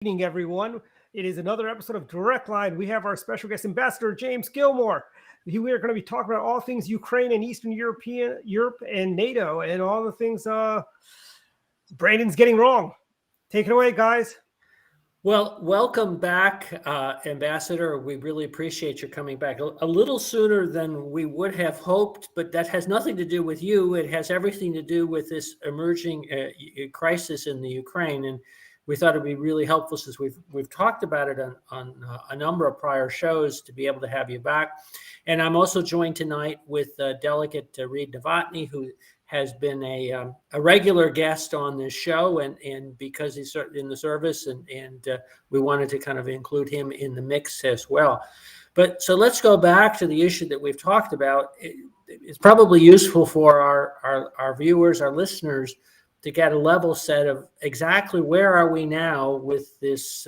Evening, everyone. It is another episode of Direct Line. We have our special guest ambassador, James Gilmore. We are going to be talking about all things Ukraine and Eastern Europe and NATO and all the things Brandon's getting wrong. Take it away, guys. Well, welcome back, Ambassador. We really appreciate your coming back a little sooner than we would have hoped, but that has nothing to do with you. It has everything to do with this emerging crisis in the Ukraine. And we thought it'd be really helpful, since we've talked about it on a number of prior shows, to be able to have you back. And I'm also joined tonight with Delegate Reed Novotny, who has been a regular guest on this show, and because he's in the service, and we wanted to kind of include him in the mix as well. But so let's go back to the issue that we've talked about. It's probably useful for our viewers, our listeners, to get a level set of exactly where are we now with this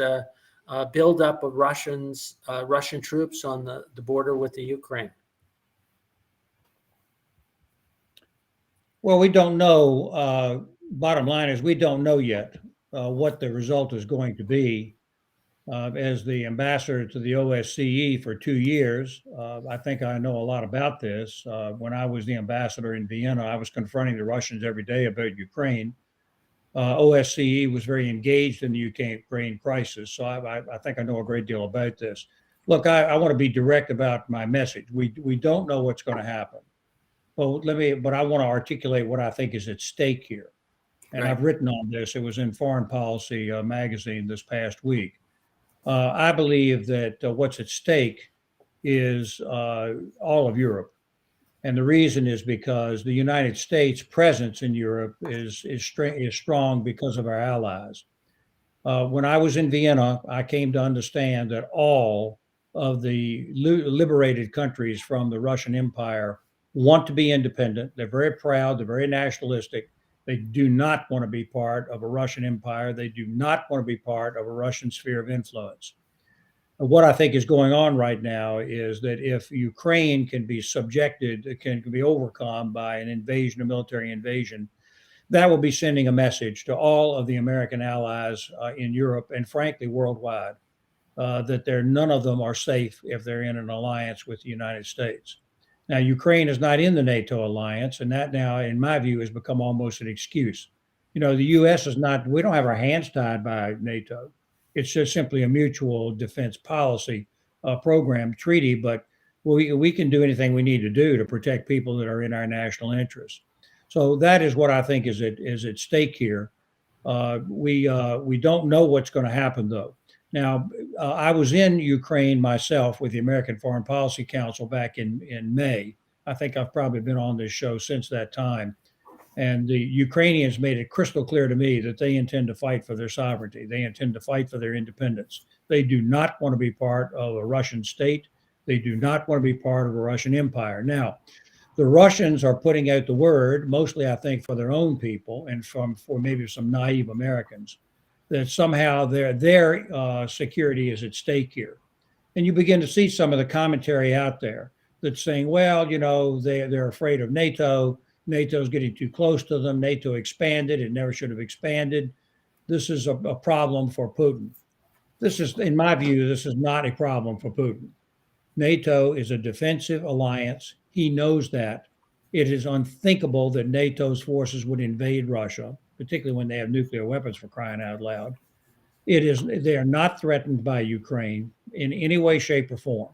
buildup of Russian troops on the border with the Ukraine. Well, we don't know. Bottom line is we don't know yet what the result is going to be. As the ambassador to the OSCE for 2 years, I think I know a lot about this. When I was the ambassador in Vienna, I was confronting the Russians every day about Ukraine. OSCE was very engaged in the Ukraine crisis, so I think I know a great deal about this. Look, I want to be direct about my message. We don't know what's going to happen. But I want to articulate what I think is at stake here. And right. I've written on this. It was in Foreign Policy magazine this past week. I believe that what's at stake is all of Europe. And the reason is because the United States' presence in Europe is strong because of our allies. When I was in Vienna, I came to understand that all of the liberated countries from the Russian Empire want to be independent. They're very proud. They're very nationalistic. They do not want to be part of a Russian empire. They do not want to be part of a Russian sphere of influence. What I think is going on right now is that if Ukraine can be can be overcome by an invasion, a military invasion, that will be sending a message to all of the American allies in Europe and frankly worldwide that none of them are safe if they're in an alliance with the United States. Now, Ukraine is not in the NATO alliance, and that now, in my view, has become almost an excuse. You know, the U.S. is not, we don't have our hands tied by NATO. It's just simply a mutual defense policy program treaty, but we can do anything we need to do to protect people that are in our national interest. So that is what I think is at stake here. We don't know what's going to happen, though. Now, I was in Ukraine myself with the American Foreign Policy Council back in May. I think I've probably been on this show since that time. And the Ukrainians made it crystal clear to me that they intend to fight for their sovereignty. They intend to fight for their independence. They do not want to be part of a Russian state. They do not want to be part of a Russian empire. Now, the Russians are putting out the word, mostly I think for their own people and for maybe some naive Americans, that somehow their security is at stake here. And you begin to see some of the commentary out there that's saying, well, you know, they're afraid of NATO. NATO's getting too close to them. NATO expanded. It never should have expanded. This is a problem for Putin. This is, in my view, this is not a problem for Putin. NATO is a defensive alliance. He knows that. It is unthinkable that NATO's forces would invade Russia, particularly when they have nuclear weapons, for crying out loud. They are not threatened by Ukraine in any way, shape, or form.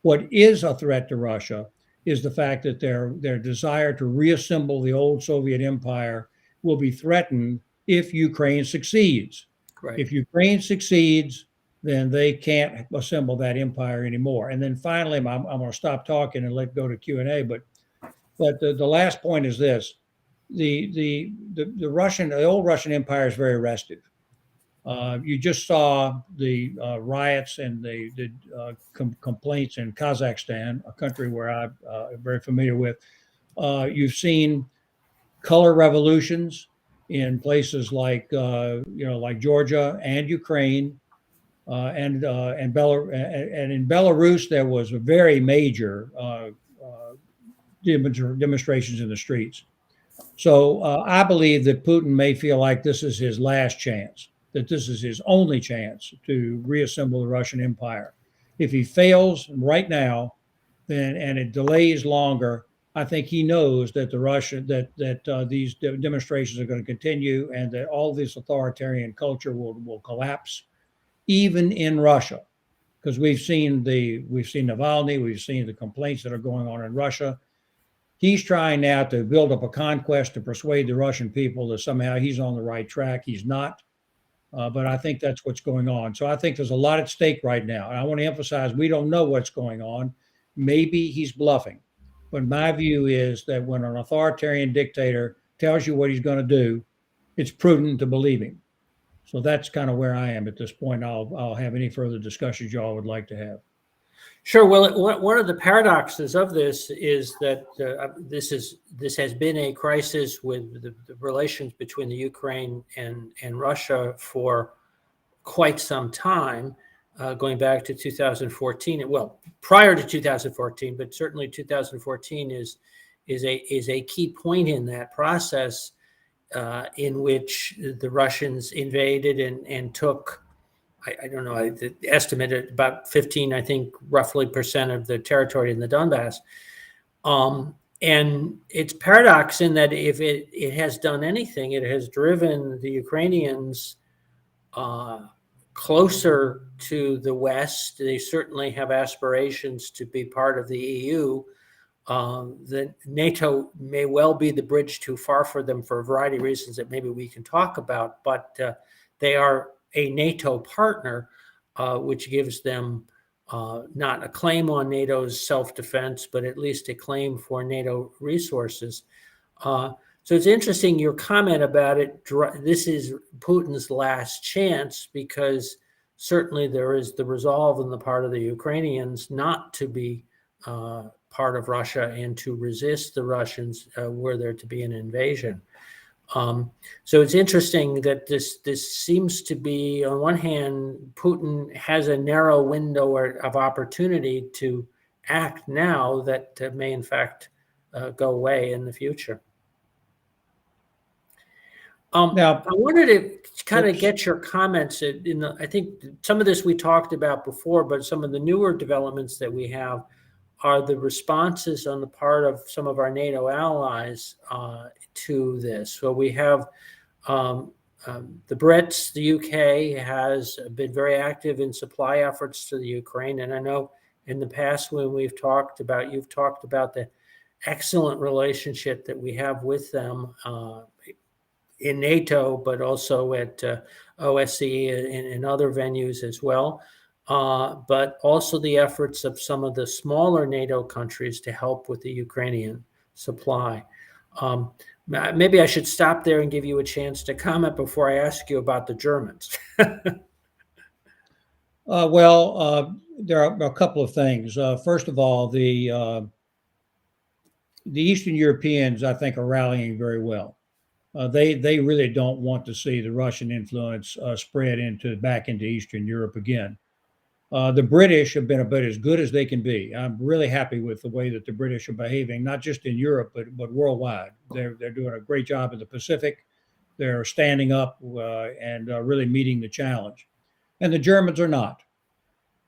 What is a threat to Russia is the fact that their desire to reassemble the old Soviet empire will be threatened if Ukraine succeeds. Right. If Ukraine succeeds, then they can't assemble that empire anymore. And then finally, I'm going to stop talking and go to Q&A. But the last point is this. The old Russian empire is very restive. You just saw the riots and the complaints in Kazakhstan, a country where I'm very familiar with. You've seen color revolutions in places like like Georgia and Ukraine, and in Belarus there was a very major demonstrations in the streets. So I believe that Putin may feel like this is his last chance. that this is his only chance to reassemble the Russian Empire. If he fails right now, then and it delays longer, I think he knows that these demonstrations are going to continue, and that all this authoritarian culture will collapse, even in Russia, because we've seen Navalny, we've seen the complaints that are going on in Russia. He's trying now to build up a conquest to persuade the Russian people that somehow he's on the right track. He's not. But I think that's what's going on. So I think there's a lot at stake right now. And I want to emphasize, we don't know what's going on. Maybe he's bluffing. But my view is that when an authoritarian dictator tells you what he's going to do, it's prudent to believe him. So that's kind of where I am at this point. I'll have any further discussions y'all would like to have. Sure. Well, one of the paradoxes of this is that this has been a crisis with the relations between the Ukraine and Russia for quite some time, going back to 2014. Well, prior to 2014, but certainly 2014 is a key point in that process, in which the Russians invaded and took, I don't know, I estimated about 15, I think, roughly percent of the territory in the Donbass. And it's paradox in that if it has done anything, it has driven the Ukrainians closer to the West. They certainly have aspirations to be part of the EU. The NATO may well be the bridge too far for them for a variety of reasons that maybe we can talk about, but they are a NATO partner, which gives them not a claim on NATO's self-defense, but at least a claim for NATO resources. So it's interesting, your comment about it. This is Putin's last chance, because certainly there is the resolve on the part of the Ukrainians not to be part of Russia and to resist the Russians were there to be an invasion. So it's interesting that this seems to be, on one hand, Putin has a narrow window of opportunity to act now that may in fact go away in the future. Now, I wanted to kind of get your comments. I think some of this we talked about before, but some of the newer developments that we have are the responses on the part of some of our NATO allies to this. So we have the Brits, the UK has been very active in supply efforts to the Ukraine. And I know in the past when you've talked about the excellent relationship that we have with them in NATO, but also at OSCE and other venues as well. But also the efforts of some of the smaller NATO countries to help with the Ukrainian supply. Maybe I should stop there and give you a chance to comment before I ask you about the Germans. There are a couple of things. First of all, the Eastern Europeans, I think, are rallying very well. They really don't want to see the Russian influence spread back into Eastern Europe again. The British have been about as good as they can be. I'm really happy with the way that the British are behaving, not just in Europe, but worldwide. They're doing a great job in the Pacific. They're standing up and really meeting the challenge. And the Germans are not.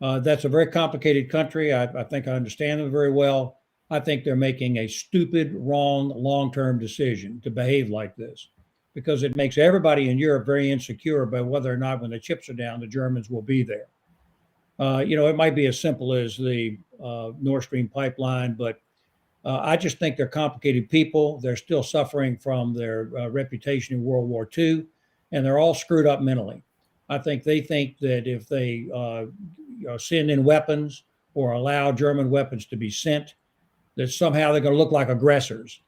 That's a very complicated country. I think I understand them very well. I think they're making a stupid, wrong, long-term decision to behave like this, because it makes everybody in Europe very insecure about whether or not, when the chips are down, the Germans will be there. It might be as simple as the Nord Stream pipeline, but I just think they're complicated people. They're still suffering from their reputation in World War II, and they're all screwed up mentally. I think they think that if they send in weapons or allow German weapons to be sent, that somehow they're going to look like aggressors.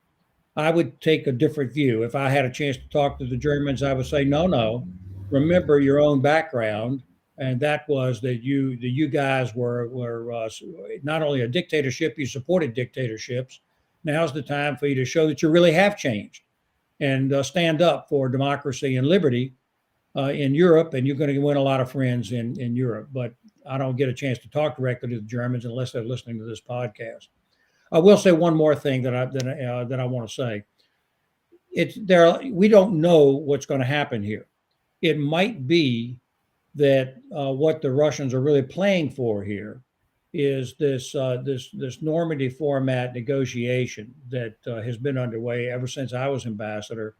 I would take a different view. If I had a chance to talk to the Germans, I would say, no, remember your own background. And that was that you guys were not only a dictatorship, you supported dictatorships. Now's the time for you to show that you really have changed and stand up for democracy and liberty in Europe. And you're going to win a lot of friends in Europe. But I don't get a chance to talk directly to the Germans unless they're listening to this podcast. I will say one more thing that I want to say. We don't know what's going to happen here. it might be that what the Russians are really playing for here is this Normandy format negotiation that has been underway ever since I was ambassador.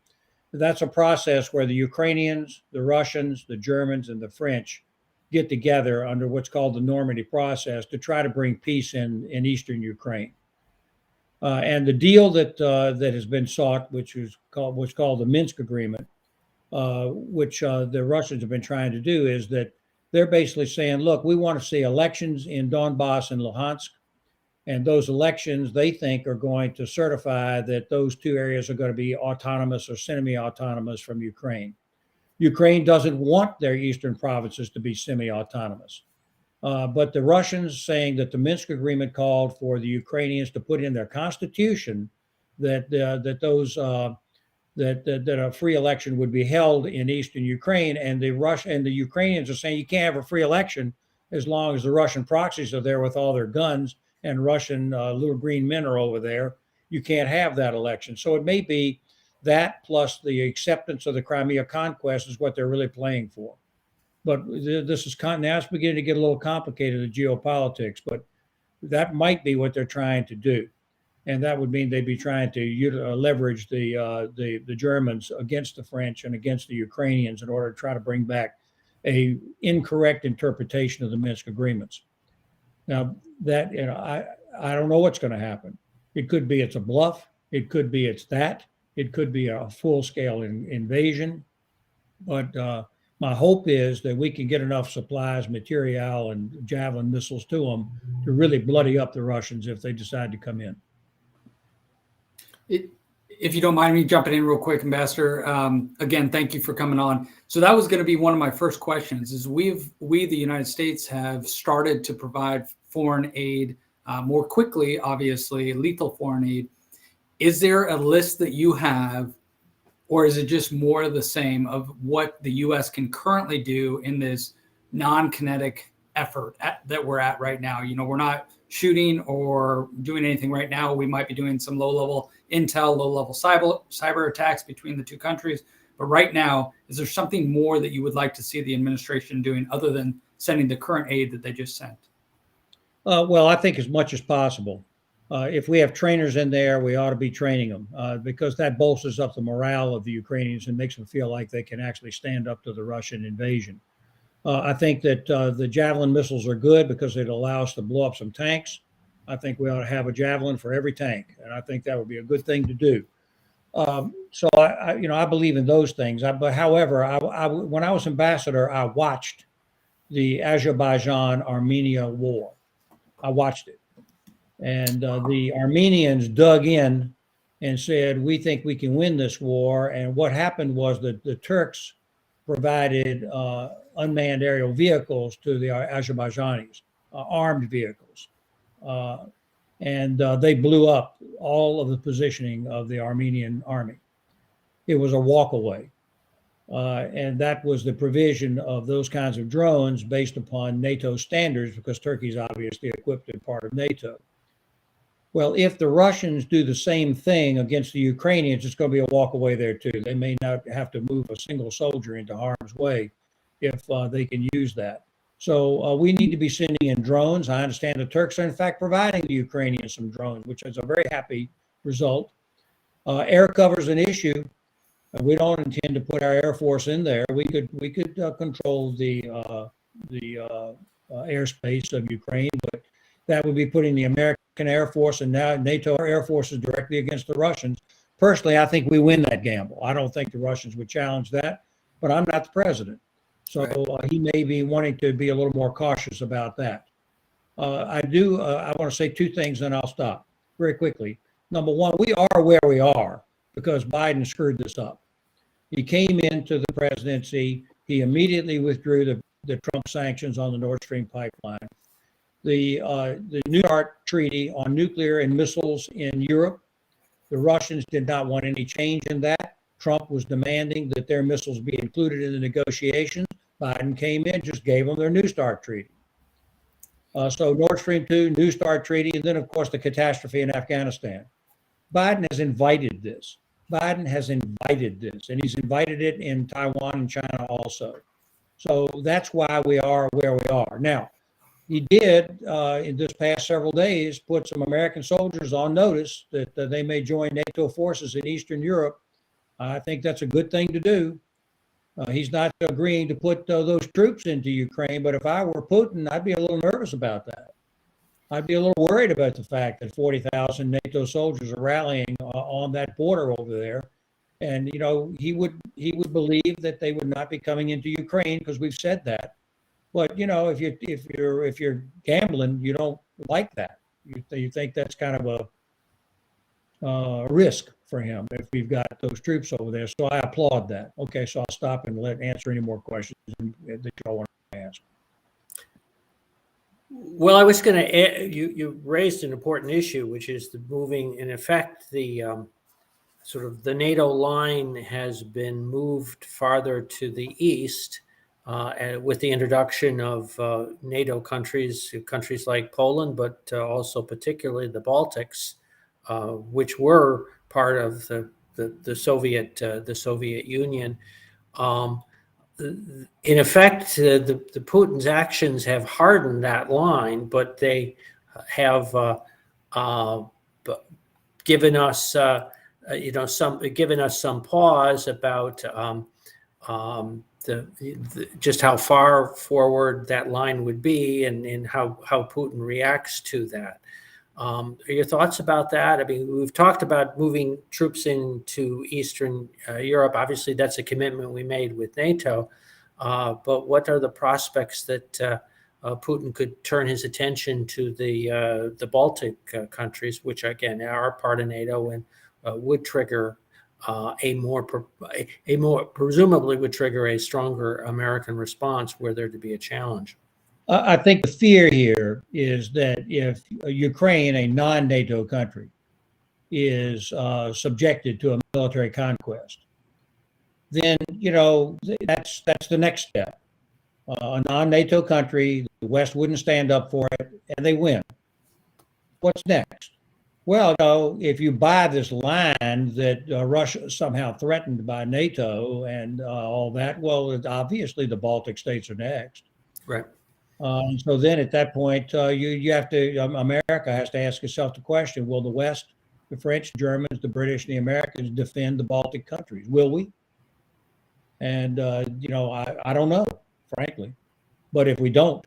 That's a process where the Ukrainians, the Russians, the Germans, and the French get together under what's called the Normandy process to try to bring peace in eastern Ukraine. And the deal that has been sought, which was called the Minsk Agreement, which the Russians have been trying to do, is that they're basically saying, look, we want to see elections in Donbass and Luhansk. And those elections, they think, are going to certify that those two areas are going to be autonomous or semi-autonomous from Ukraine. Ukraine doesn't want their eastern provinces to be semi-autonomous. But the Russians saying that the Minsk Agreement called for the Ukrainians to put in their constitution that a free election would be held in eastern Ukraine, and the Ukrainians are saying you can't have a free election as long as the Russian proxies are there with all their guns and Russian little green men are over there. You can't have that election. So it may be that plus the acceptance of the Crimea conquest is what they're really playing for. But this is now it's beginning to get a little complicated, the geopolitics, but that might be what they're trying to do. And that would mean they'd be trying to leverage the Germans against the French and against the Ukrainians in order to try to bring back a incorrect interpretation of the Minsk agreements. Now that, I don't know what's going to happen. It could be it's a bluff. It could be it's that. It could be a full-scale invasion. But my hope is that we can get enough supplies, material, and Javelin missiles to them to really bloody up the Russians if they decide to come in. If you don't mind me jumping in real quick, Ambassador, again, thank you for coming on. So that was going to be one of my first questions is we, the United States, have started to provide foreign aid more quickly, obviously, lethal foreign aid. Is there a list that you have, or is it just more of the same of what the U.S. can currently do in this non-kinetic effort that we're at right now? We're not shooting or doing anything right now. We might be doing some low-level intel, low-level cyber attacks between the two countries. But right now, is there something more that you would like to see the administration doing other than sending the current aid that they just sent? Well, I think as much as possible. If we have trainers in there, we ought to be training them because that bolsters up the morale of the Ukrainians and makes them feel like they can actually stand up to the Russian invasion. I think that the Javelin missiles are good because it allows us to blow up some tanks. I think we ought to have a Javelin for every tank, and I think that would be a good thing to do. So I believe in those things. However, when I was ambassador, I watched the Azerbaijan-Armenia war. I watched it. And the Armenians dug in and said, we think we can win this war. And what happened was that the Turks provided unmanned aerial vehicles to the Azerbaijanis, armed vehicles. And they blew up all of the positioning of the Armenian army. It was a walk away. And that was the provision of those kinds of drones based upon NATO standards, because Turkey's obviously equipped and part of NATO. Well, if the Russians do the same thing against the Ukrainians, it's going to be a walk away there too. They may not have to move a single soldier into harm's way if they can use that. So we need to be sending in drones. I understand the Turks are in fact providing the Ukrainians some drones, which is a very happy result. Air cover is an issue. We don't intend to put our Air Force in there. We could control the airspace of Ukraine, but that would be putting the American Air Force and now NATO Air Forces directly against the Russians. Personally, I think we win that gamble. I don't think the Russians would challenge that, but I'm not the president. So he may be wanting to be a little more cautious about that. I want to say two things, then I'll stop very quickly. Number one, we are where we are because Biden screwed this up. He came into the presidency. He immediately withdrew the Trump sanctions on the Nord Stream pipeline. The New START treaty on nuclear and missiles in Europe, the Russians did not want any change in that. Trump was demanding that their missiles be included in the negotiations. Biden came in, just gave them their New START treaty. So Nord Stream 2, New START treaty, and then, of course, the catastrophe in Afghanistan. Biden has invited this. Biden has invited this, and he's invited it in Taiwan and China also. So that's why we are where we are. Now, he did, in this past several days, put some American soldiers on notice that they may join NATO forces in Eastern Europe. I think that's a good thing to do. He's not agreeing to put those troops into Ukraine, but if I were Putin, I'd be a little nervous about that. I'd be a little worried about the fact that 40,000 NATO soldiers are rallying on that border over there. And, you know, he would believe that they would not be coming into Ukraine because we've said that. But, you know, if you're gambling, you don't like that. You think that's kind of a risk for him if we've got those troops over there. So I applaud that. Okay, so I'll stop and answer any more questions that y'all want to ask. Well, I was going to, you raised an important issue, which is the moving, in effect, the sort of the NATO line has been moved farther to the east with the introduction of NATO countries like Poland, but also particularly the Baltics, which were part of the Soviet Union. In effect, the Putin's actions have hardened that line, but they have given us, some pause about just how far forward that line would be, and how Putin reacts to that. Are your thoughts about that? I mean, we've talked about moving troops into Eastern Europe. Obviously, that's a commitment we made with NATO. But what are the prospects that Putin could turn his attention to the Baltic countries, which again are part of NATO, and would trigger presumably would trigger a stronger American response were there to be a challenge? I think the fear here is that if Ukraine, a non-NATO country, is subjected to a military conquest, then, you know, that's the next step. A non-NATO country, the West wouldn't stand up for it, and they win. What's next? Well, no, if you buy this line that Russia is somehow threatened by NATO and all that, well, obviously the Baltic states are next. Right. So then at that point, you have to, America has to ask itself the question, will the West, the French, Germans, the British, and the Americans defend the Baltic countries? Will we? And, you know, I don't know, frankly. But if we don't,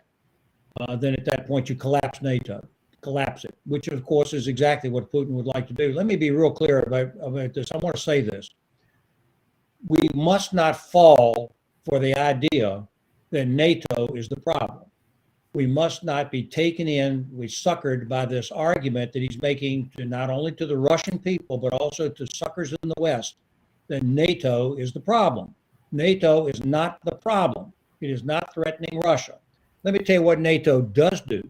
then at that point you collapse NATO, collapse it, which of course is exactly what Putin would like to do. Let me be real clear about this. I want to say this. We must not fall for the idea that NATO is the problem. We must not be taken in, we suckered by this argument that he's making to not only to the Russian people, but also to suckers in the West, that NATO is the problem. NATO is not the problem. It is not threatening Russia. Let me tell you what NATO does do.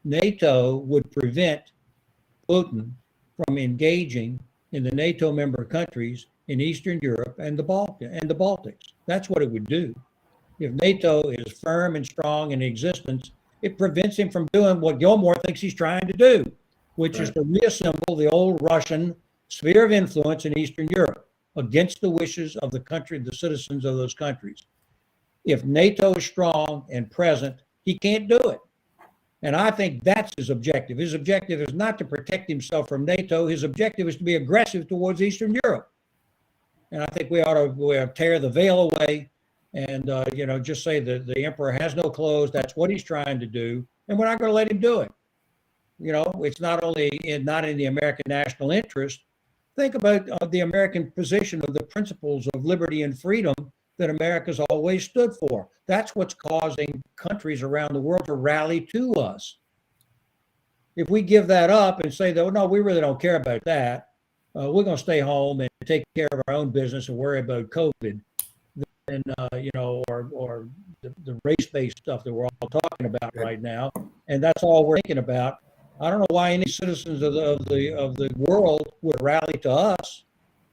NATO would prevent Putin from engaging in the NATO member countries in Eastern Europe and the Baltics. That's what it would do. If NATO is firm and strong in existence, it prevents him from doing what Gilmore thinks he's trying to do, which is to reassemble the old Russian sphere of influence in Eastern Europe against the wishes of the country, the citizens of those countries. If NATO is strong and present, he can't do it. And I think that's his objective. His objective is not to protect himself from NATO. His objective is to be aggressive towards Eastern Europe. And I think we ought to tear the veil away and, you know, just say that the emperor has no clothes. That's what he's trying to do. And we're not going to let him do it. You know, it's not only not in the American national interest. Think about the American position of the principles of liberty and freedom that America's always stood for. That's what's causing countries around the world to rally to us. If we give that up and say, that, no, we really don't care about that, we're going to stay home and take care of our own business and worry about COVID, then, you know, or the race-based stuff that we're all talking about right now, and that's all we're thinking about. I don't know why any citizens of the world would rally to us.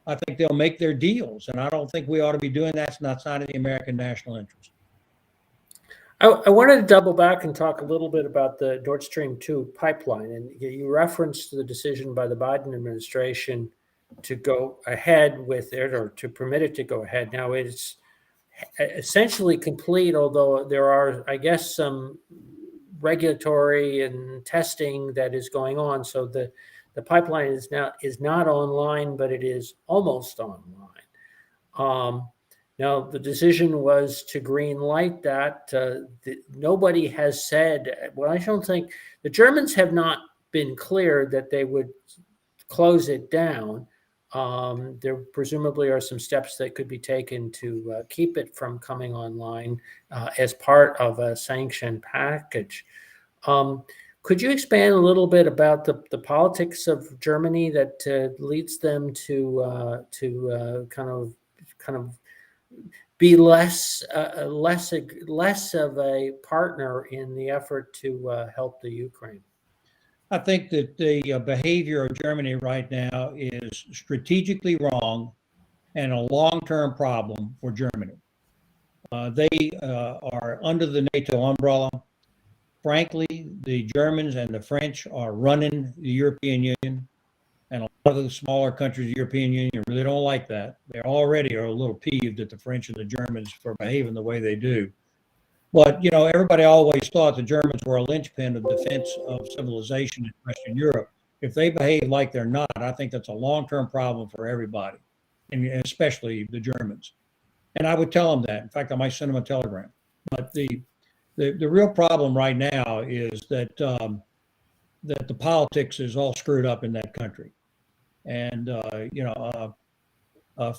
I think they'll make their deals, and I don't think we ought to be doing that. It's not in the American national interest. I wanted to double back and talk a little bit about the Nord Stream 2 pipeline. And you referenced the decision by the Biden administration to go ahead with it, or to permit it to go ahead. Now it's essentially complete, although there are, I guess, some regulatory and testing that is going on. So the pipeline is not online, but it is almost online. Now the decision was to green light that. Nobody has said. Well, I don't think the Germans have not been clear that they would close it down. There presumably are some steps that could be taken to keep it from coming online as part of a sanction package. Could you expand a little bit about the politics of Germany that leads them to kind of be less of a partner in the effort to help the Ukraine? I think that the behavior of Germany right now is strategically wrong and a long-term problem for Germany. They are under the NATO umbrella. Frankly, the Germans and the French are running the European Union, and a lot of the smaller countries of the European Union really don't like that. They already are a little peeved at the French and the Germans for behaving the way they do. But, everybody always thought the Germans were a linchpin of defense of civilization in Western Europe. If they behave like they're not, I think that's a long-term problem for everybody, and especially the Germans. And I would tell them that. In fact, I might send them a telegram. But the real problem right now is that that the politics is all screwed up in that country. And,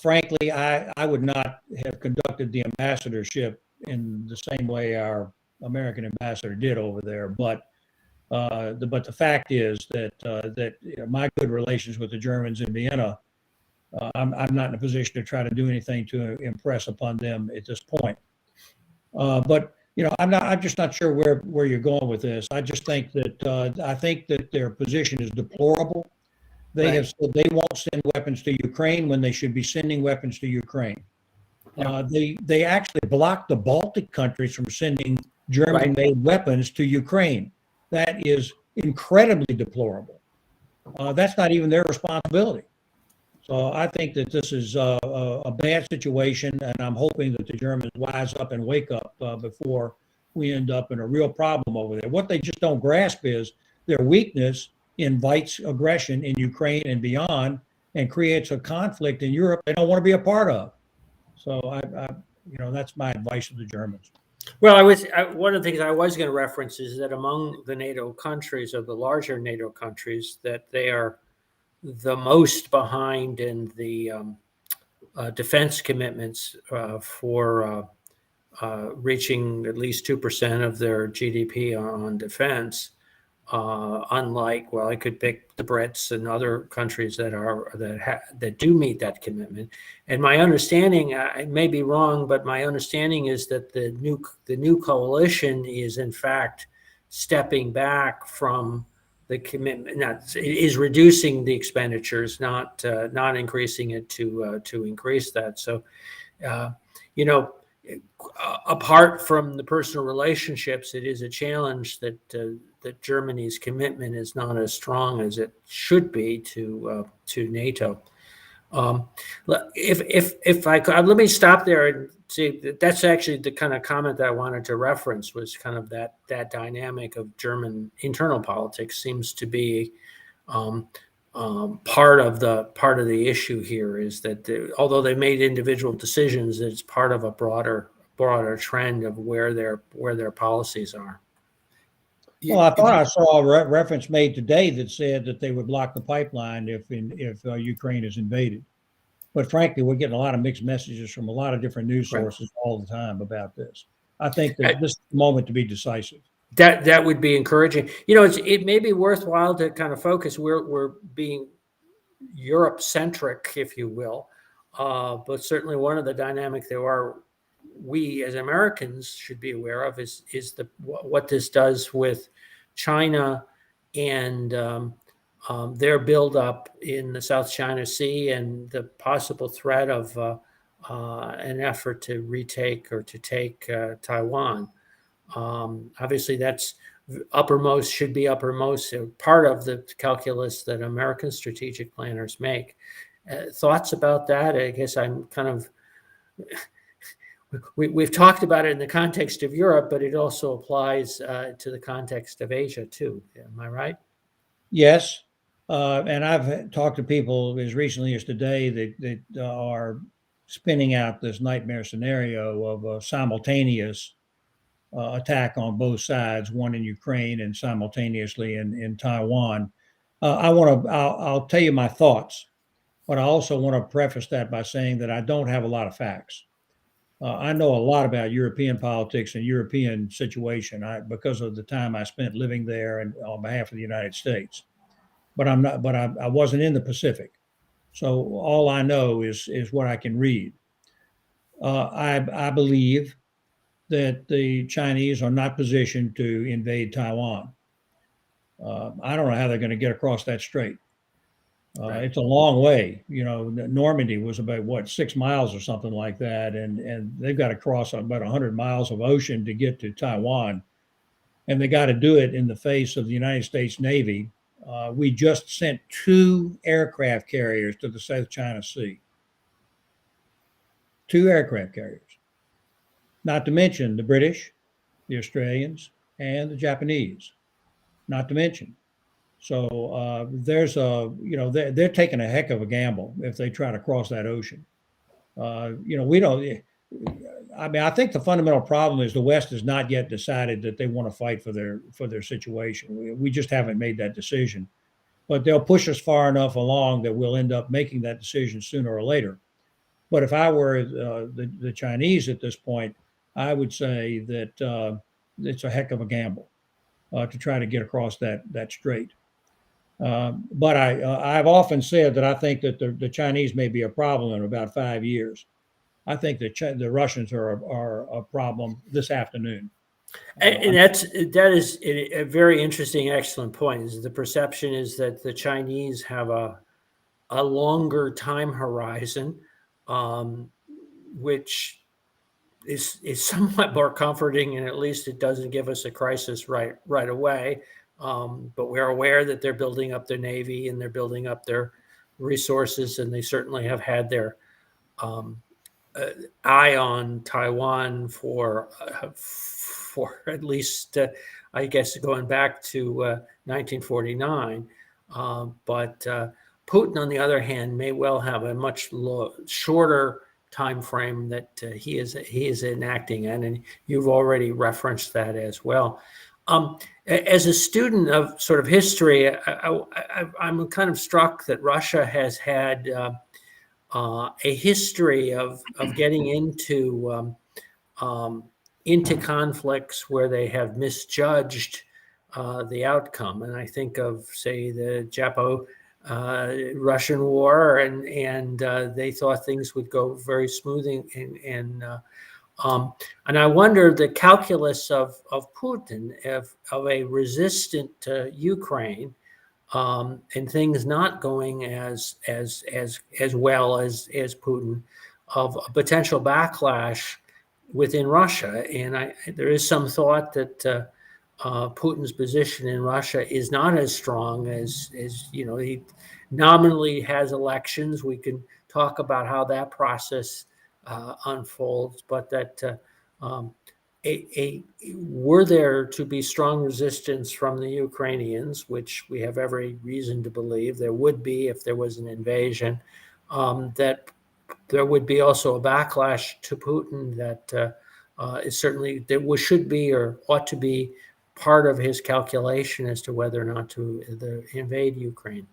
frankly, I would not have conducted the ambassadorship in the same way our American ambassador did over there. But the fact is that my good relations with the Germans in Vienna, I'm not in a position to try to do anything to impress upon them at this point. But I'm just not sure where you're going with this. I just think that their position is deplorable. They Right. have said they won't send weapons to Ukraine when they should be sending weapons to Ukraine. Yeah. They actually blocked the Baltic countries from sending German-made weapons to Ukraine. That is incredibly deplorable. That's not even their responsibility. So I think that this is a bad situation, and I'm hoping that the Germans wise up and wake up before we end up in a real problem over there. What they just don't grasp is their weakness invites aggression in Ukraine and beyond, and creates a conflict in Europe they don't want to be a part of. So that's my advice to the Germans. Well, one of the things I was going to reference is that among the NATO countries, or the larger NATO countries, that they are the most behind in the defense commitments for reaching at least 2% of their GDP on defense. Unlike, I could pick the Brits and other countries that do meet that commitment. And my understanding, I may be wrong, but my understanding is that the new coalition is in fact stepping back from the commitment. Is reducing the expenditures, not increasing it to increase that. So, apart from the personal relationships, it is a challenge that Germany's commitment is not as strong as it should be to NATO. If I could, let me stop there and see. That's actually the kind of comment that I wanted to reference, was kind of that dynamic of German internal politics seems to be part of the issue here, is that although they made individual decisions, it's part of a broader trend of where their policies are. Well, I thought I saw a reference made today that said that they would block the pipeline if Ukraine is invaded. But frankly, we're getting a lot of mixed messages from a lot of different news sources all the time about this. I think that this is the moment to be decisive. That would be encouraging. It may be worthwhile to kind of focus. We're being Europe centric, if you will, but certainly one of the dynamics we as Americans should be aware of is what this does with China and their buildup in the South China Sea, and the possible threat of an effort to retake or to take Taiwan. Obviously, that's should be uppermost, part of the calculus that American strategic planners make. Thoughts about that? I guess I'm kind of, we've talked about it in the context of Europe, but it also applies to the context of Asia too. Am I right? Yes. And I've talked to people as recently as today that are spinning out this nightmare scenario of a simultaneous attack on both sides, one in Ukraine and simultaneously in Taiwan. I'll tell you my thoughts, but I also want to preface that by saying that I don't have a lot of facts. I know a lot about European politics and European situation because of the time I spent living there and on behalf of the United States. But I'm not. But I wasn't in the Pacific, so all I know is what I can read. I believe that the Chinese are not positioned to invade Taiwan. I don't know how they're going to get across that strait. Right. It's a long way. Normandy was about what 6 miles or something like that, and they've got to cross about 100 miles of ocean to get to Taiwan, and they got to do it in the face of the United States Navy. We just sent 2 aircraft carriers to the South China Sea. 2 aircraft carriers, not to mention the British, the Australians, and the Japanese, not to mention. So they're taking a heck of a gamble if they try to cross that ocean. We don't. I mean, I think the fundamental problem is the West has not yet decided that they want to fight for their situation. We just haven't made that decision, but they'll push us far enough along that we'll end up making that decision sooner or later. But if I were the Chinese at this point, I would say that it's a heck of a gamble to try to get across that strait. But I've often said that I think that the Chinese may be a problem in about 5 years. I think the Russians are a problem this afternoon. And that is a very interesting, excellent point. Is the perception is that the Chinese have a longer time horizon, which is somewhat more comforting, and at least it doesn't give us a crisis right away. But we're aware that they're building up their Navy and they're building up their resources, and they certainly have had their eye on Taiwan for at least, I guess, going back to 1949. But Putin, on the other hand, may well have a much shorter time frame that he is enacting, and you've already referenced that as well. As a student of sort of history, I'm kind of struck that Russia has had a history of getting into conflicts where they have misjudged the outcome. And I think of, say, the Japo-Russian War, and they thought things would go very smoothly. And I wonder the calculus of Putin, of a resistant Ukraine, and things not going as well as Putin, of a potential backlash within Russia. And there is some thought that Putin's position in Russia is not as strong as he nominally has elections. We can talk about how that process unfolds, but that were there to be strong resistance from the Ukrainians, which we have every reason to believe there would be if there was an invasion, that there would be also a backlash to Putin that is certainly should be or ought to be part of his calculation as to whether or not to invade Ukraine.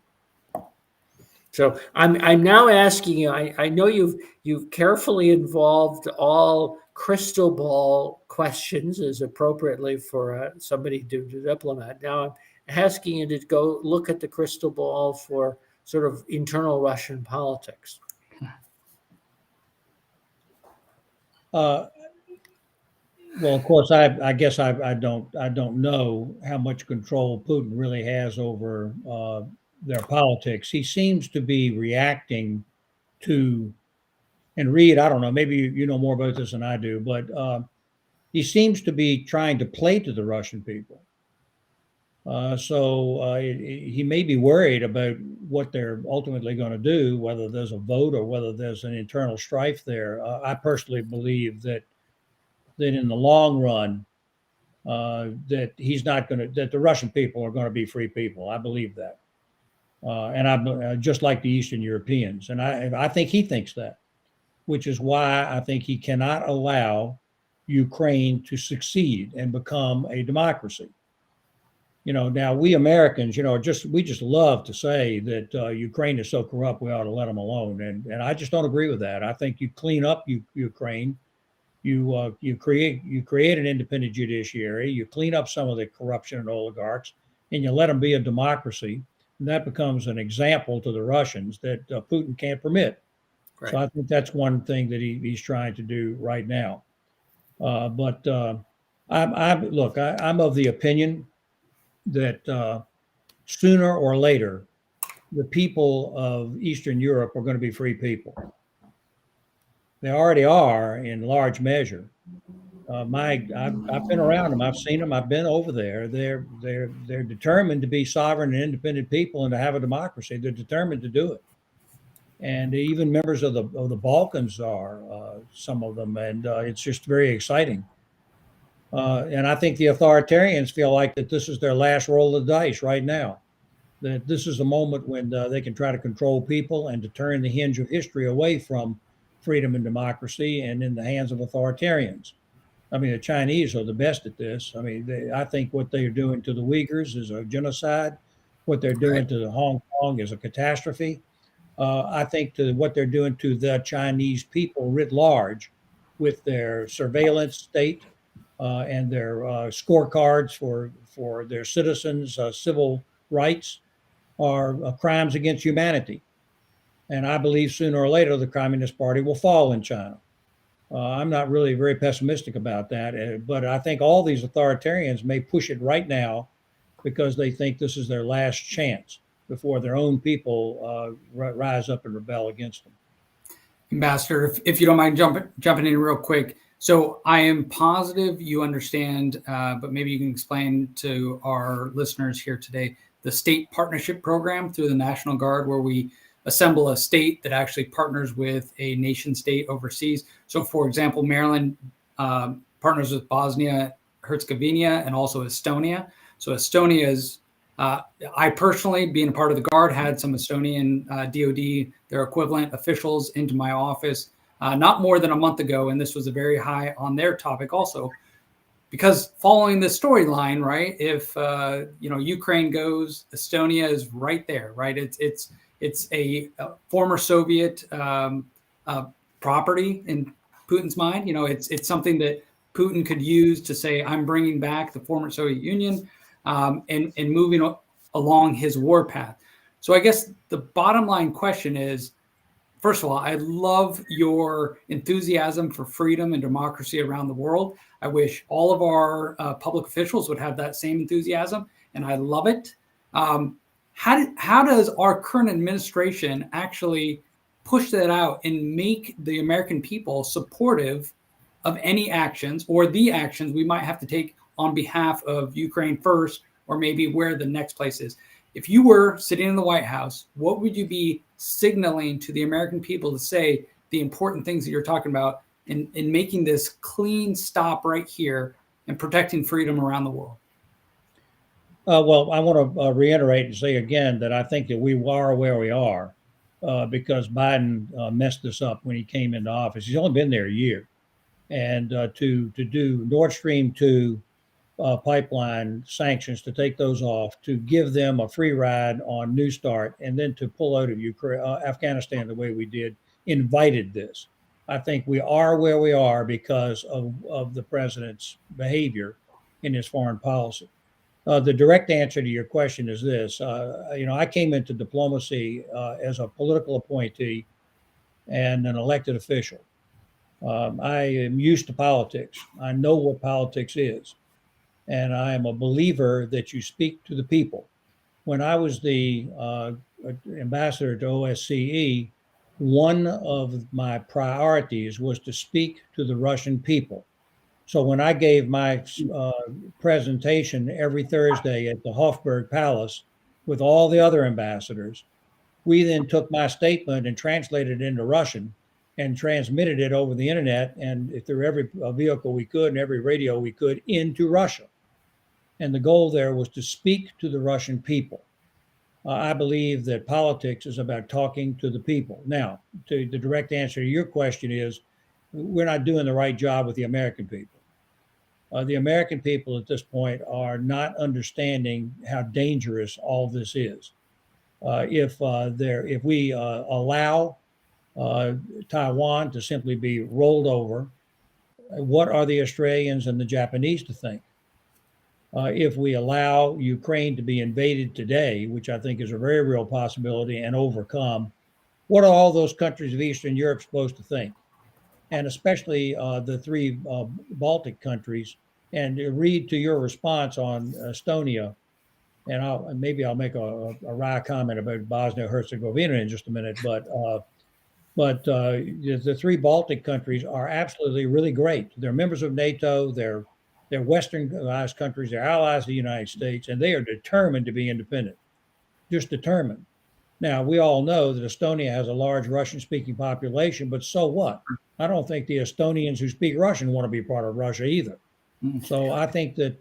So I'm now asking you. I know you've carefully involved all crystal ball questions as appropriately for somebody to diplomat. Now I'm asking you to go look at the crystal ball for sort of internal Russian politics. Well, of course, I guess I don't know how much control Putin really has over their politics. He seems to be reacting to, and Reed, I don't know, maybe you know more about this than I do, but he seems to be trying to play to the Russian people. He may be worried about what they're ultimately going to do, whether there's a vote or whether there's an internal strife there. I personally believe that in the long run, that he's not going to, that the Russian people are going to be free people. I believe that. And I just like the Eastern Europeans. And I think he thinks that, which is why I think he cannot allow Ukraine to succeed and become a democracy. Now we Americans, we just love to say that Ukraine is so corrupt, we ought to let them alone. And I just don't agree with that. I think you clean up Ukraine. You create an independent judiciary, you clean up some of the corruption and oligarchs, and you let them be a democracy. And that becomes an example to the Russians that Putin can't permit. Right. So I think that's one thing that he's trying to do right now. I'm of the opinion that sooner or later, the people of Eastern Europe are going to be free people. They already are in large measure. I've been around them. I've seen them. I've been over there. They're determined to be sovereign and independent people and to have a democracy. They're determined to do it. And even members of the Balkans are, some of them, and it's just very exciting. And I think the authoritarians feel like that this is their last roll of the dice right now. That this is a moment when they can try to control people and to turn the hinge of history away from freedom and democracy and in the hands of authoritarians. I mean, the Chinese are the best at this. I mean, I think what they're doing to the Uyghurs is a genocide. What they're doing to the Hong Kong is a catastrophe. I think what they're doing to the Chinese people writ large with their surveillance state and their scorecards for their citizens' civil rights are crimes against humanity. And I believe sooner or later the Communist Party will fall in China. I'm not really very pessimistic about that, but I think all these authoritarians may push it right now because they think this is their last chance before their own people rise up and rebel against them. Ambassador, if you don't mind jumping in real quick. So I am positive you understand, but maybe you can explain to our listeners here today, the state partnership program through the National Guard, where we assemble a state that actually partners with a nation state overseas. So, for example, Maryland partners with Bosnia, Herzegovina, and also Estonia. So Estonia is, I personally, being a part of the Guard, had some Estonian DOD, their equivalent officials, into my office not more than a month ago, and this was a very high on their topic also. Because following this storyline, right? If Ukraine goes, Estonia is right there, right? It's a former Soviet property in Putin's mind. It's something that Putin could use to say, I'm bringing back the former Soviet Union and moving along his war path. So I guess the bottom line question is, first of all, I love your enthusiasm for freedom and democracy around the world. I wish all of our public officials would have that same enthusiasm, and I love it. How does our current administration actually push that out and make the American people supportive of any actions or the actions we might have to take on behalf of Ukraine first, or maybe where the next place is? If you were sitting in the White House, what would you be signaling to the American people to say the important things that you're talking about in making this clean stop right here and protecting freedom around the world? Well, I want to reiterate and say again that I think that we are where we are because Biden messed this up when he came into office. He's only been there a year. And to do Nord Stream 2 pipeline sanctions, to take those off, to give them a free ride on New START, and then to pull out of Ukraine, Afghanistan the way we did, invited this. I think we are where we are because of the president's behavior in his foreign policy. The direct answer to your question is this. I came into diplomacy as a political appointee and an elected official. I am used to politics. I know what politics is. And I am a believer that you speak to the people. When I was the ambassador to OSCE, one of my priorities was to speak to the Russian people So when I gave my presentation every Thursday at the Hofburg Palace with all the other ambassadors, we then took my statement and translated it into Russian and transmitted it over the internet and through every vehicle we could and every radio we could into Russia. And the goal there was to speak to the Russian people. I believe that politics is about talking to the people. Now, the direct answer to your question is, we're not doing the right job with the American people. The American people at this point are not understanding how dangerous all this is. If we allow Taiwan to simply be rolled over, what are the Australians and the Japanese to think? If we allow Ukraine to be invaded today, which I think is a very real possibility, and overcome, what are all those countries of Eastern Europe supposed to think? And especially the three Baltic countries. And read to your response on Estonia, and maybe I'll make a wry comment about Bosnia-Herzegovina in just a minute, but the three Baltic countries are absolutely really great. They're members of NATO. They're Westernized countries. They're allies of the United States, and they are determined to be independent, just determined. Now, we all know that Estonia has a large Russian-speaking population, but so what? I don't think the Estonians who speak Russian want to be part of Russia either. So I think that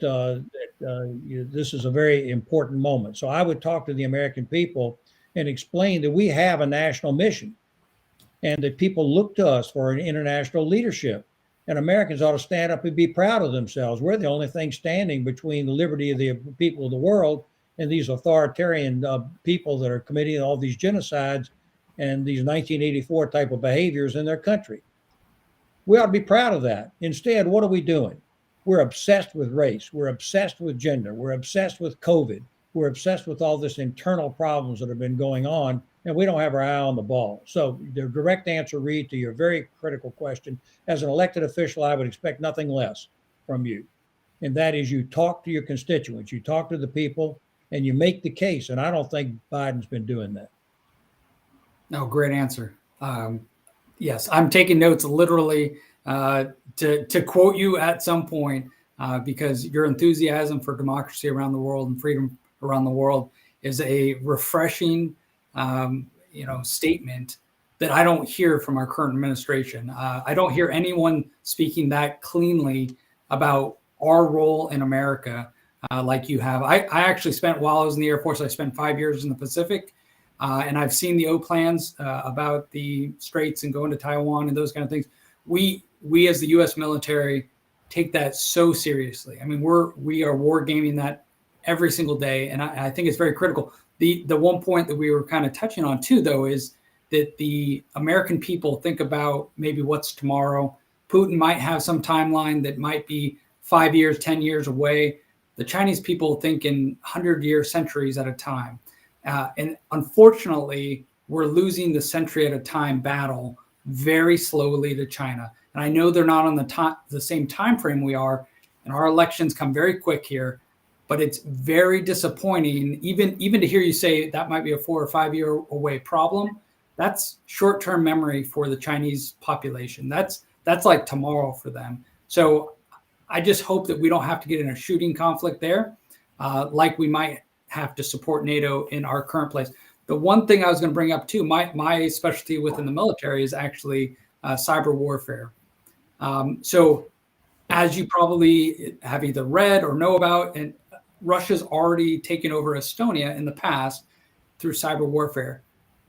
this is a very important moment. So I would talk to the American people and explain that we have a national mission and that people look to us for an international leadership. And Americans ought to stand up and be proud of themselves. We're the only thing standing between the liberty of the people of the world and these authoritarian people that are committing all these genocides and these 1984 type of behaviors in their country. We ought to be proud of that. Instead, what are we doing? We're obsessed with race. We're obsessed with gender. We're obsessed with COVID. We're obsessed with all this internal problems that have been going on, and we don't have our eye on the ball. So the direct answer, Reed, to your very critical question, as an elected official, I would expect nothing less from you. And that is you talk to your constituents, you talk to the people, and you make the case. And I don't think Biden's been doing that. No, great answer. Yes, I'm taking notes literally to quote you at some point because your enthusiasm for democracy around the world and freedom around the world is a refreshing, statement that I don't hear from our current administration. I don't hear anyone speaking that cleanly about our role in America like you have. I actually spent, while I was in the Air Force, I spent 5 years in the Pacific. And I've seen the O plans about the straits and going to Taiwan and those kind of things. We as the U.S. military take that so seriously. I mean, we are war gaming that every single day, and I think it's very critical. The one point that we were kind of touching on too, though, is that the American people think about maybe what's tomorrow. Putin might have some timeline that might be 5 years, 10 years away. The Chinese people think in 100-year centuries at a time. And unfortunately, we're losing the century at a time battle very slowly to China. And I know they're not on the same time frame we are, and our elections come very quick here. But it's very disappointing, even to hear you say that might be a 4 or 5 year away problem. That's short-term memory for the Chinese population. That's like tomorrow for them. So I just hope that we don't have to get in a shooting conflict there, like we might have to support NATO in our current place. The one thing I was going to bring up too, my specialty within the military is actually cyber warfare. So as you probably have either read or know about, and Russia's already taken over Estonia in the past through cyber warfare.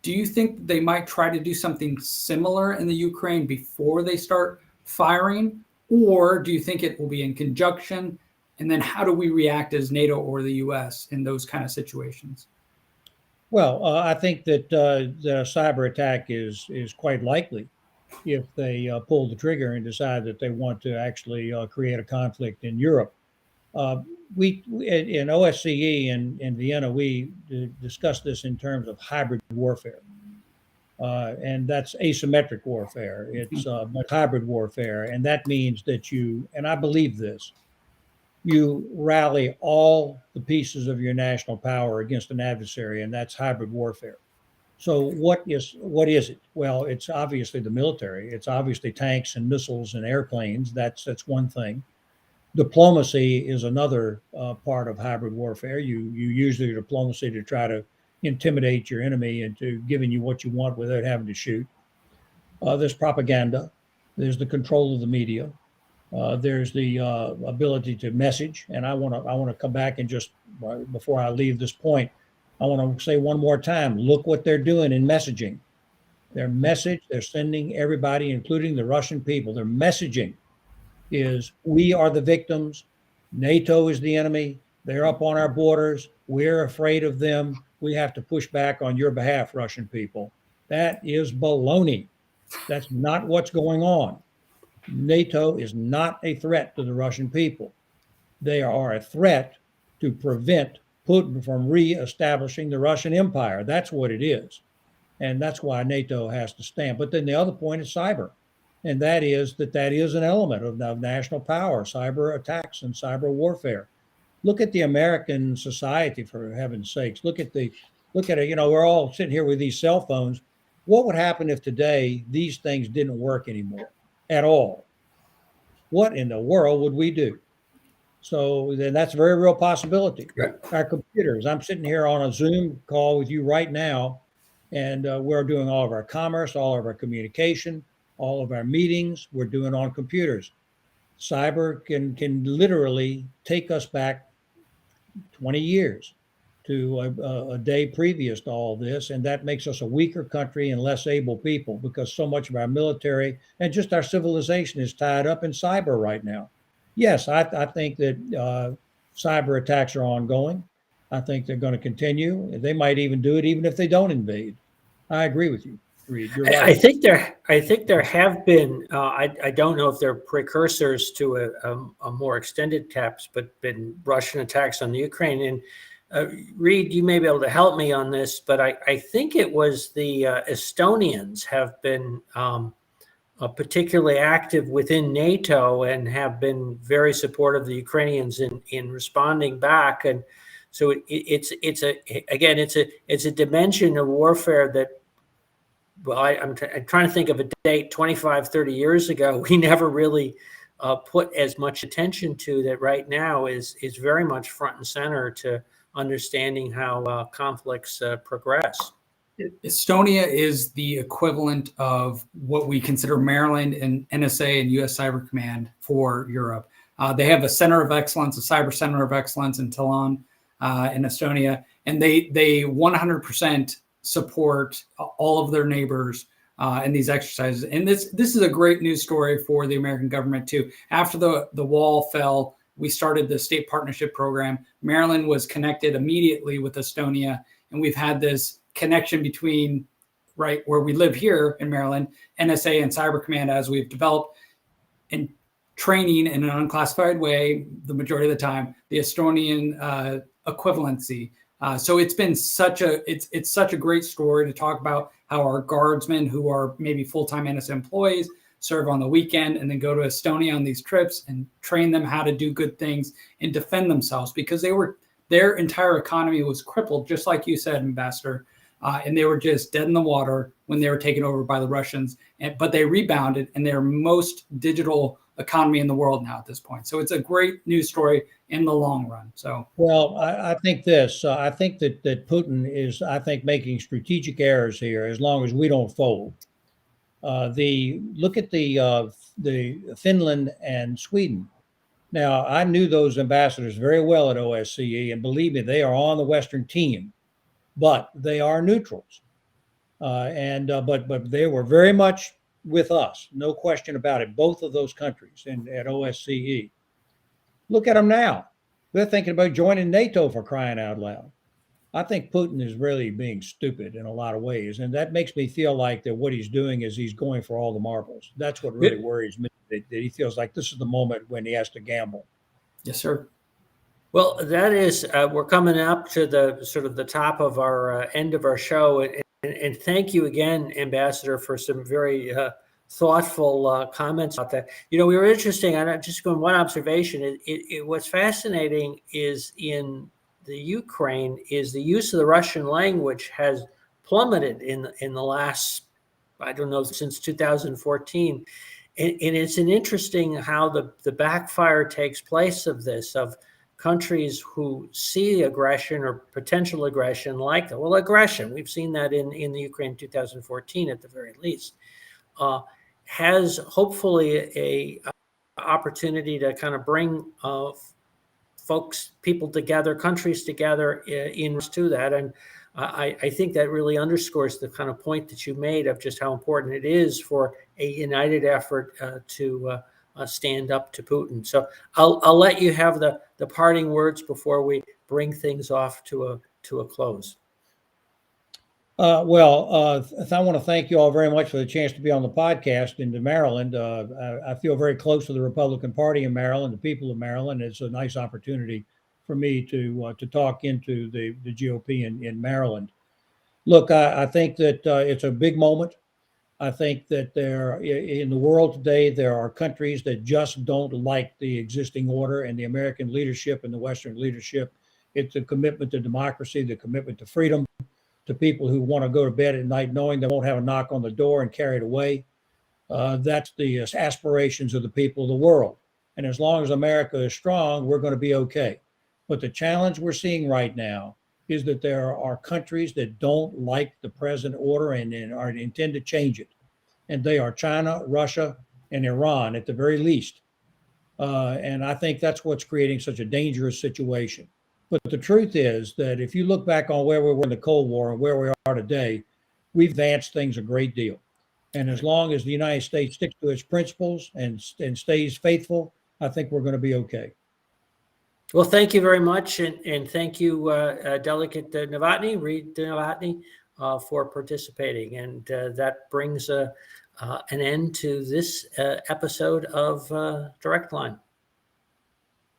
Do you think they might try to do something similar in the Ukraine before they start firing? Or do you think it will be in conjunction? And then how do we react as NATO or the US in those kind of situations? Well, I think that the cyber attack is quite likely if they pull the trigger and decide that they want to actually create a conflict in Europe. We in OSCE in Vienna, we discussed this in terms of hybrid warfare. And that's asymmetric warfare. It's hybrid warfare. And that means that and I believe this, you rally all the pieces of your national power against an adversary, and that's hybrid warfare. So what is it? Well, it's obviously the military. It's obviously tanks and missiles and airplanes. That's one thing. Diplomacy is another part of hybrid warfare. You use your diplomacy to try to intimidate your enemy into giving you what you want without having to shoot. There's propaganda. There's the control of the media. There's the ability to message. And I want to come back and just before I leave this point, I want to say one more time, look what they're doing in messaging. Their message, they're sending everybody, including the Russian people, their messaging is we are the victims. NATO is the enemy. They're up on our borders. We're afraid of them. We have to push back on your behalf, Russian people. That is baloney. That's not what's going on. NATO is not a threat to the Russian people. They are a threat to prevent Putin from reestablishing the Russian Empire. That's what it is. And that's why NATO has to stand. But then the other point is cyber. And that is an element of national power, cyber attacks and cyber warfare. Look at the American society, for heaven's sakes. Look at it. We're all sitting here with these cell phones. What would happen if today these things didn't work anymore at all? What in the world would we do? So then that's a very real possibility. Right. Our computers, I'm sitting here on a Zoom call with you right now, and we're doing all of our commerce, all of our communication, all of our meetings, we're doing on computers. Cyber can literally take us back 20 years to a day previous to all this, and that makes us a weaker country and less able people because so much of our military and just our civilization is tied up in cyber right now. Yes, I think that cyber attacks are ongoing. I think they're going to continue. They might even do it even if they don't invade. I agree with you, Reed. You're right. I think there have been. I don't know if they're precursors to a more extended attacks, but been Russian attacks on the Ukraine. And Reed, you may be able to help me on this, but I think it was the Estonians have been particularly active within NATO and have been very supportive of the Ukrainians in responding back. And so it's a dimension of warfare that, well, I'm trying to think of a date 25, 30 years ago, we never really put as much attention to that right now is very much front and center to understanding how conflicts progress. Estonia is the equivalent of what we consider Maryland and NSA and U.S. Cyber Command for Europe. They have a center of excellence, a cyber center of excellence in Taiwan, in Estonia, and they 100% support all of their neighbors in these exercises. And this is a great news story for the American government too. After the wall fell, we started the state partnership program. Maryland was connected immediately with Estonia, and we've had this connection between right where we live here in Maryland, NSA and Cyber Command, as we've developed and training in an unclassified way, the majority of the time, the Estonian equivalency. So it's been such a great story to talk about how our guardsmen who are maybe full-time NSA employees serve on the weekend and then go to Estonia on these trips and train them how to do good things and defend themselves, because their entire economy was crippled, just like you said, Ambassador. And they were just dead in the water when they were taken over by the Russians. But they rebounded, and they're most digital economy in the world now at this point. So it's a great news story in the long run. So, well, I think this. I think that Putin is, making strategic errors here. As long as we don't fold, look at the Finland and Sweden. Now, I knew those ambassadors very well at OSCE, and believe me, they are on the Western team. But they are neutrals, but they were very much with us, no question about it. Both of those countries at OSCE. Look at them now; they're thinking about joining NATO, for crying out loud. I think Putin is really being stupid in a lot of ways, and that makes me feel like that what he's doing is he's going for all the marbles. That's what really worries me. That he feels like this is the moment when he has to gamble. Yes, sir. Well, that is, we're coming up to the sort of the top of our end of our show. And thank you again, Ambassador, for some very thoughtful comments about that. We were interesting. I'm just going one observation. What's fascinating is in the Ukraine is the use of the Russian language has plummeted in the last, I don't know, since 2014. And it's an interesting how the backfire takes place of this, of countries who see aggression or potential aggression like that. Well, aggression, we've seen that in the Ukraine 2014 at the very least, has hopefully a opportunity to kind of bring people together, countries together in to that. And I think that really underscores the kind of point that you made of just how important it is for a united effort to stand up to Putin. So I'll let you have the parting words before we bring things off to a close. I want to thank you all very much for the chance to be on the podcast in Maryland. I feel very close to the Republican Party in Maryland, the people of Maryland. It's a nice opportunity for me to talk into the GOP in Maryland. Look, I think that it's a big moment. I think that in the world today, there are countries that just don't like the existing order and the American leadership and the Western leadership. It's a commitment to democracy, the commitment to freedom, to people who want to go to bed at night knowing they won't have a knock on the door and carried away. That's the aspirations of the people of the world. And as long as America is strong, we're going to be okay. But the challenge we're seeing right now is that there are countries that don't like the present order and intend to change it. And they are China, Russia, and Iran at the very least. And I think that's what's creating such a dangerous situation. But the truth is that if you look back on where we were in the Cold War and where we are today, we've advanced things a great deal. And as long as the United States sticks to its principles and stays faithful, I think we're going to be okay. Well, thank you very much. And thank you, Delegate Novotny, Reed Novotny, for participating. And that brings an end to this episode of Direct Line.